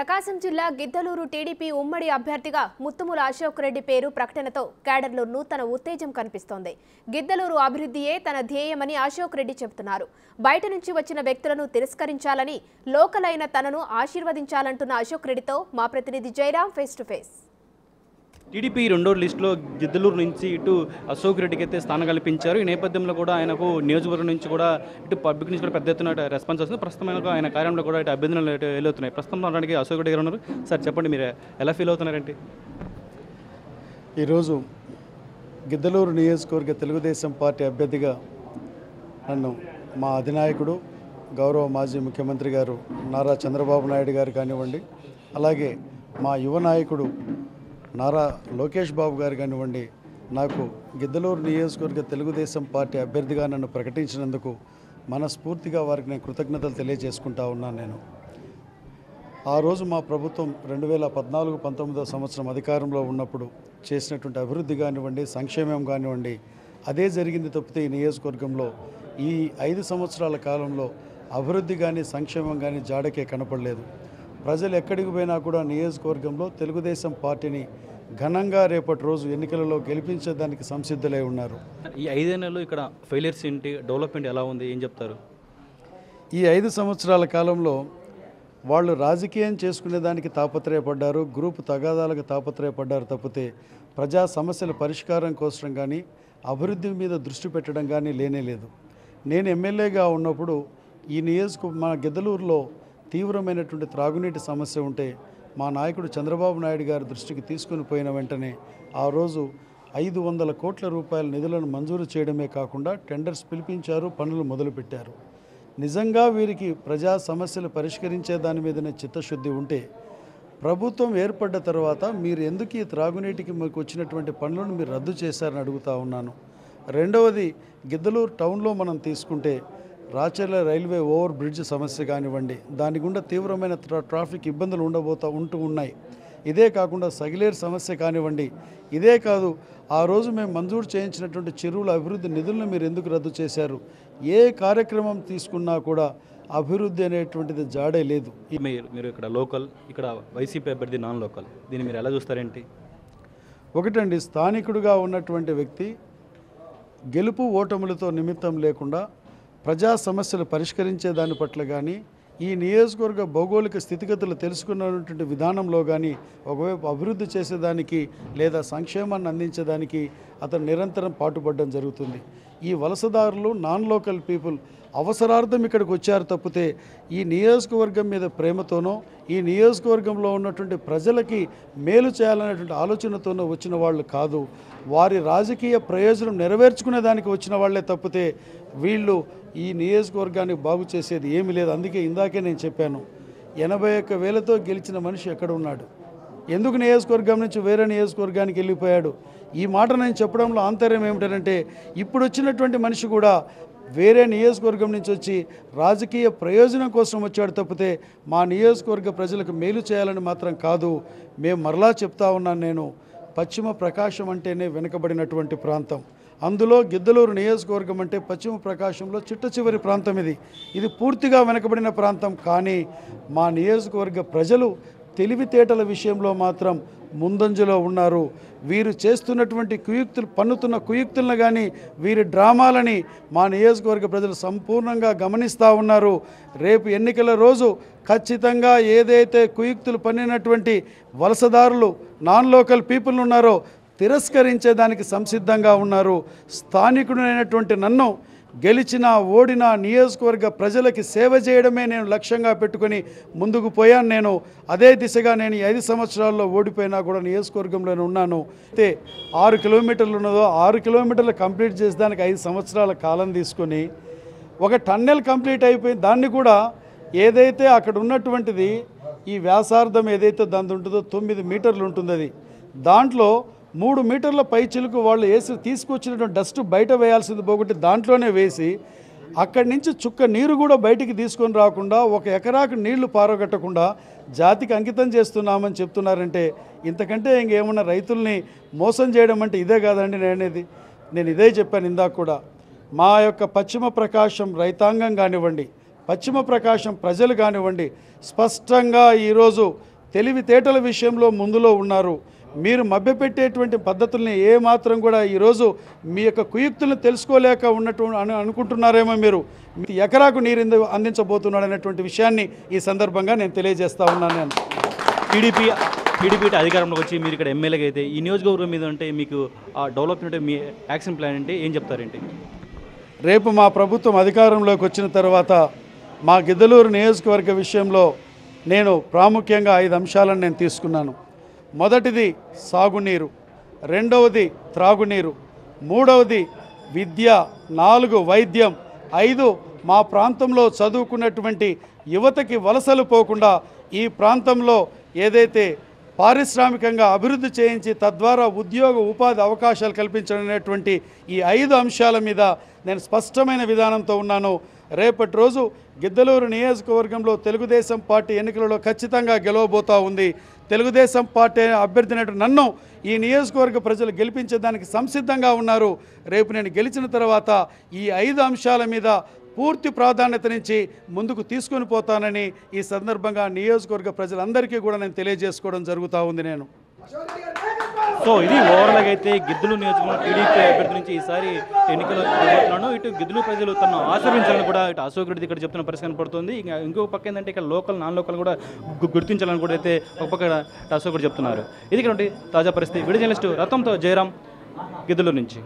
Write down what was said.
ప్రకాశం జిల్లా గిద్దలూరు టీడీపీ ఉమ్మడి అభ్యర్థిగా ముత్తుముల అశోక్ రెడ్డి పేరు ప్రకటనతో క్యాడర్లో నూతన ఉత్తేజం కనిపిస్తోంది. గిద్దలూరు అభివృద్ధియే తన ధ్యేయమని అశోక్ రెడ్డి చెబుతున్నారు. బయట నుంచి వచ్చిన వ్యక్తులను తిరస్కరించాలని, లోకల్ అయిన తనను ఆశీర్వదించాలంటున్న అశోక్ రెడ్డితో మా ప్రతినిధి Jayaram face to face. TDP రెండో లిస్టులో గిద్దలూరు నుంచి ఇటు అశోక్ రెడ్డికి అయితే స్థానం కల్పించారు. ఈ నేపథ్యంలో కూడా ఆయనకు నియోజకవర్గం నుంచి కూడా ఇటు పబ్లిక్ నుంచి కూడా పెద్ద ఎత్తున రెస్పాన్స్ వస్తుంది. ప్రస్తుతం ఆయన కార్యంలో కూడా ఇటు అభ్యర్థనలు వెళ్తున్నాయి. ప్రస్తుతం అనడానికి అశోక్ రెడ్డి గారు ఉన్నారు. సార్ చెప్పండి, మీరు ఎలా ఫీల్ అవుతున్నారంటే? ఈరోజు గిద్దలూరు నియోజకవర్గ తెలుగుదేశం పార్టీ అభ్యర్థిగా నన్ను మా అధినాయకుడు గౌరవ మాజీ ముఖ్యమంత్రి గారు నారా చంద్రబాబు నాయుడు గారు కానివ్వండి, అలాగే మా యువ నాయకుడు నారా లోకేష్ బాబు గారు కానివ్వండి, నాకు గిద్దలూరు నియోజకవర్గ తెలుగుదేశం పార్టీ అభ్యర్థిగా నన్ను ప్రకటించినందుకు మనస్ఫూర్తిగా వారికి నేను కృతజ్ఞతలు తెలియజేసుకుంటా ఉన్నాను. నేను ఆ రోజు మా ప్రభుత్వం 2014-19 సంవత్సరం అధికారంలో ఉన్నప్పుడు చేసినటువంటి అభివృద్ధి కానివ్వండి, సంక్షేమం కానివ్వండి, అదే జరిగింది తప్పితే ఈ నియోజకవర్గంలో ఈ 5 సంవత్సరాల కాలంలో అభివృద్ధి కానీ సంక్షేమం కానీ జాడకే కనపడలేదు. ప్రజలు ఎక్కడికి పోయినా కూడా నియోజకవర్గంలో తెలుగుదేశం పార్టీని ఘనంగా రేపటి రోజు ఎన్నికలలో గెలిపించేదానికి సంసిద్ధులై ఉన్నారు. ఈ 5 నెలలు ఇక్కడ ఫెయిలియర్స్ ఏంటి, డెవలప్మెంట్ ఎలా ఉంది, ఏం చెప్తారు? ఈ 5 సంవత్సరాల కాలంలో వాళ్ళు రాజకీయం చేసుకునేదానికి తాపత్రయపడ్డారు, గ్రూపు తగాదాలకు తాపత్రయపడ్డారు తప్పితే ప్రజా సమస్యల పరిష్కారం కోసం కానీ అభివృద్ధి మీద దృష్టి పెట్టడం కానీ లేనేలేదు. నేను ఎమ్మెల్యేగా ఉన్నప్పుడు ఈ మా గిద్దలూరులో తీవ్రమైనటువంటి త్రాగునీటి సమస్య ఉంటే మా నాయకుడు చంద్రబాబు నాయుడు గారి దృష్టికి తీసుకుని పోయిన వెంటనే ఆ రోజు 500 కోట్ల రూపాయల నిధులను మంజూరు చేయడమే కాకుండా టెండర్స్ పిలిపించారు, పనులు మొదలుపెట్టారు. నిజంగా వీరికి ప్రజా సమస్యలు పరిష్కరించే దాని మీదనే చిత్తశుద్ధి ఉంటే ప్రభుత్వం ఏర్పడ్డ తర్వాత మీరు ఎందుకు ఈ త్రాగునీటికి మీకు వచ్చినటువంటి పనులను మీరు రద్దు చేశారని అడుగుతా ఉన్నాను. రెండవది, గిద్దలూరు టౌన్లో మనం తీసుకుంటే రాచర్ల రైల్వే ఓవర్ బ్రిడ్జ్ సమస్య కానివ్వండి, దాని గుండా తీవ్రమైన ట్రాఫిక్ ఇబ్బందులు ఉంటూ ఉన్నాయి. ఇదే కాకుండా సగిలేరు సమస్య కానివ్వండి, ఇదే కాదు ఆ రోజు మేము మంజూరు చేయించినటువంటి చెరువుల అభివృద్ధి నిధులను మీరు ఎందుకు రద్దు చేశారు? ఏ కార్యక్రమం తీసుకున్నా కూడా అభివృద్ధి అనేటువంటిది జాడే లేదు. మీరు ఇక్కడ లోకల్, ఇక్కడ వైసీపీ అభ్యర్థి నాన్ లోకల్, దీన్ని మీరు ఎలా చూస్తారేంటి? ఒకటండి, స్థానికుడిగా ఉన్నటువంటి వ్యక్తి గెలుపు ఓటములతో నిమిత్తం లేకుండా ప్రజా సమస్యలు పరిష్కరించే దాని పట్ల కానీ, ఈ నియోజకవర్గ భౌగోళిక స్థితిగతులు తెలుసుకున్నటువంటి విధానంలో కానీ, ఒకవైపు అభివృద్ధి చేసేదానికి లేదా సంక్షేమాన్ని అందించేదానికి అతను నిరంతరం పాటుపడడం జరుగుతుంది. ఈ వలసదారులు నాన్ లోకల్ పీపుల్ అవసరార్థం ఇక్కడికి వచ్చారు తప్పితే ఈ నియోజకవర్గం మీద ప్రేమతోనో, ఈ నియోజకవర్గంలో ఉన్నటువంటి ప్రజలకి మేలు చేయాలనేటువంటి ఆలోచనతోనో వచ్చిన వాళ్ళు కాదు. వారి రాజకీయ ప్రయోజనం నెరవేర్చుకునే దానికి వచ్చిన వాళ్లే తప్పితే వీళ్ళు ఈ నియోజకవర్గాన్ని బాగు చేసేది ఏమీ లేదు. అందుకే ఇందాకే నేను చెప్పాను, 81,000తో గెలిచిన మనిషి ఎక్కడ ఉన్నాడు? ఎందుకు నియోజకవర్గం నుంచి వేరే నియోజకవర్గానికి వెళ్ళిపోయాడు? ఈ మాట నేను చెప్పడంలో ఆంతర్యం ఏమిటంటే, ఇప్పుడు వచ్చినటువంటి మనిషి కూడా వేరే నియోజకవర్గం నుంచి వచ్చి రాజకీయ ప్రయోజనం కోసం వచ్చాడు తప్పితే మా నియోజకవర్గ ప్రజలకు మేలు చేయాలని మాత్రం కాదు. మేము మరలా చెప్తా ఉన్నాను, నేను పశ్చిమ ప్రకాశం అంటేనే వెనుకబడినటువంటి ప్రాంతం. అందులో గిద్దలూరు నియోజకవర్గం అంటే పశ్చిమ ప్రకాశంలో చిట్ట చివరి ప్రాంతం. ఇది పూర్తిగా వెనుకబడిన ప్రాంతం. కానీ మా నియోజకవర్గ ప్రజలు తెలివితేటల విషయంలో మాత్రం ముందంజలో ఉన్నారు. వీరు చేస్తున్నటువంటి పన్నుతున్న కుయుక్తులను కానీ, వీరి డ్రామాలని మా నియోజకవర్గ ప్రజలు సంపూర్ణంగా గమనిస్తూ ఉన్నారు. రేపు ఎన్నికల రోజు ఖచ్చితంగా ఏదైతే కుయుక్తులు పన్నినటువంటి వలసదారులు నాన్ లోకల్ పీపుల్ ఉన్నారో తిరస్కరించేదానికి సంసిద్ధంగా ఉన్నారు. స్థానికుడైనటువంటి నన్ను గెలిచిన ఓడిన నియోజకవర్గ ప్రజలకి సేవ చేయడమే నేను లక్ష్యంగా పెట్టుకొని ముందుకు పోయాను. నేను అదే దిశగా నేను 5 సంవత్సరాల్లో ఓడిపోయినా కూడా నియోజకవర్గంలోనే ఉన్నాను. అయితే 6 కిలోమీటర్లు ఉన్నదో 6 కిలోమీటర్లు కంప్లీట్ చేసేదానికి 5 సంవత్సరాల కాలం తీసుకొని ఒక టన్నెల్ కంప్లీట్ అయిపోయింది. దాన్ని కూడా ఏదైతే అక్కడ ఉన్నటువంటిది ఈ వ్యాసార్థం ఏదైతే దాని ఉంటుందో 9 మీటర్లు ఉంటుంది. అది దాంట్లో 3 మీటర్ల పై చిలుకు వాళ్ళు వేసి తీసుకొచ్చినటువంటి డస్ట్ బయట వేయాల్సింది పోగొట్టి దాంట్లోనే వేసి అక్కడి నుంచి చుక్క నీరు కూడా బయటికి తీసుకొని రాకుండా 1 ఎకరాకు నీళ్లు పారగట్టకుండా జాతికి అంకితం చేస్తున్నామని చెప్తున్నారంటే ఇంతకంటే ఇంకేమన్నా రైతుల్ని మోసం చేయడం అంటే ఇదే కాదండి నేను ఇదే చెప్పాను ఇందాక కూడా. మా యొక్క పశ్చిమ ప్రకాశం రైతాంగం కానివ్వండి, పశ్చిమ ప్రకాశం ప్రజలు కానివ్వండి, స్పష్టంగా ఈరోజు తెలివితేటల విషయంలో ముందులో ఉన్నారు. మీరు మభ్యపెట్టేటువంటి పద్ధతుల్ని ఏమాత్రం కూడా ఈరోజు మీ యొక్క కుయుక్తులను తెలుసుకోలేక ఉన్నట్టు అనుకుంటున్నారేమో. మీరు ఎకరాకు నీరు అందించబోతున్నాడు అనేటువంటి విషయాన్ని ఈ సందర్భంగా నేను తెలియజేస్తా ఉన్నాను. నేను టీడీపీ అధికారంలోకి వచ్చి మీరు ఇక్కడ ఎమ్మెల్యేగా అయితే ఈ నియోజకవర్గం మీద అంటే మీకు ఆ డెవలప్మెంట్ మీ యాక్షన్ ప్లాన్ అంటే ఏం చెప్తారేంటి? రేపు మా ప్రభుత్వం అధికారంలోకి వచ్చిన తర్వాత మా గిద్దలూరు నియోజకవర్గ విషయంలో నేను ప్రాముఖ్యంగా 5 అంశాలను నేను తీసుకున్నాను. మొదటిది సాగునీరు, రెండవది త్రాగునీరు, మూడవది విద్య, 4 వైద్యం, 5 మా ప్రాంతంలో చదువుకున్నటువంటి యువతకి వలసలు పోకుండా ఈ ప్రాంతంలో ఏదైతే పారిశ్రామికంగా అభివృద్ధి చేయించి తద్వారా ఉద్యోగ ఉపాధి అవకాశాలు కల్పించడం అనేటువంటి ఈ 5 అంశాల మీద నేను స్పష్టమైన విధానంతో ఉన్నాను. రేపటి రోజు గిద్దలూరు నియోజకవర్గంలో తెలుగుదేశం పార్టీ ఎన్నికలలో ఖచ్చితంగా గెలవబోతూ ఉంది. తెలుగుదేశం పార్టీ అభ్యర్థినట్టు నన్ను ఈ నియోజకవర్గ ప్రజలు గెలిపించేదానికి సంసిద్ధంగా ఉన్నారు. రేపు నేను గెలిచిన తర్వాత ఈ 5 అంశాల మీద పూర్తి ప్రాధాన్యతనిచ్చి ముందుకు తీసుకొని పోతానని ఈ సందర్భంగా నియోజకవర్గ ప్రజలందరికీ కూడా నేను తెలియజేసుకోవడం జరుగుతూ ఉంది. నేను సో ఇది ఓవరాల్గా అయితే గిద్దలూరు నియోజకవర్గం టీడీపీ అభ్యర్థి నుంచి ఈసారి ఎన్నికలు జరుగుతున్నాను. ఇటు గిద్దలూరు ప్రజలు తనను ఆశ్రయించాలని కూడా ఇటు అశోక్ రెడ్డి ఇక్కడ చెప్తున్న పరిస్థితి కనపడుతుంది. ఇంకా ఇంకొక పక్క ఏంటంటే ఇక్కడ లోకల్ నాన్ లోకల్ కూడా గుర్తించాలని కూడా అయితే ఒక పక్క అశోక్ రెడ్డి చెప్తున్నారు. ఇది ఇక్కడ తాజా పరిస్థితి. వీడియో జర్నలిస్టు రతంతో జయరాం, గిద్దలూరు నుంచి.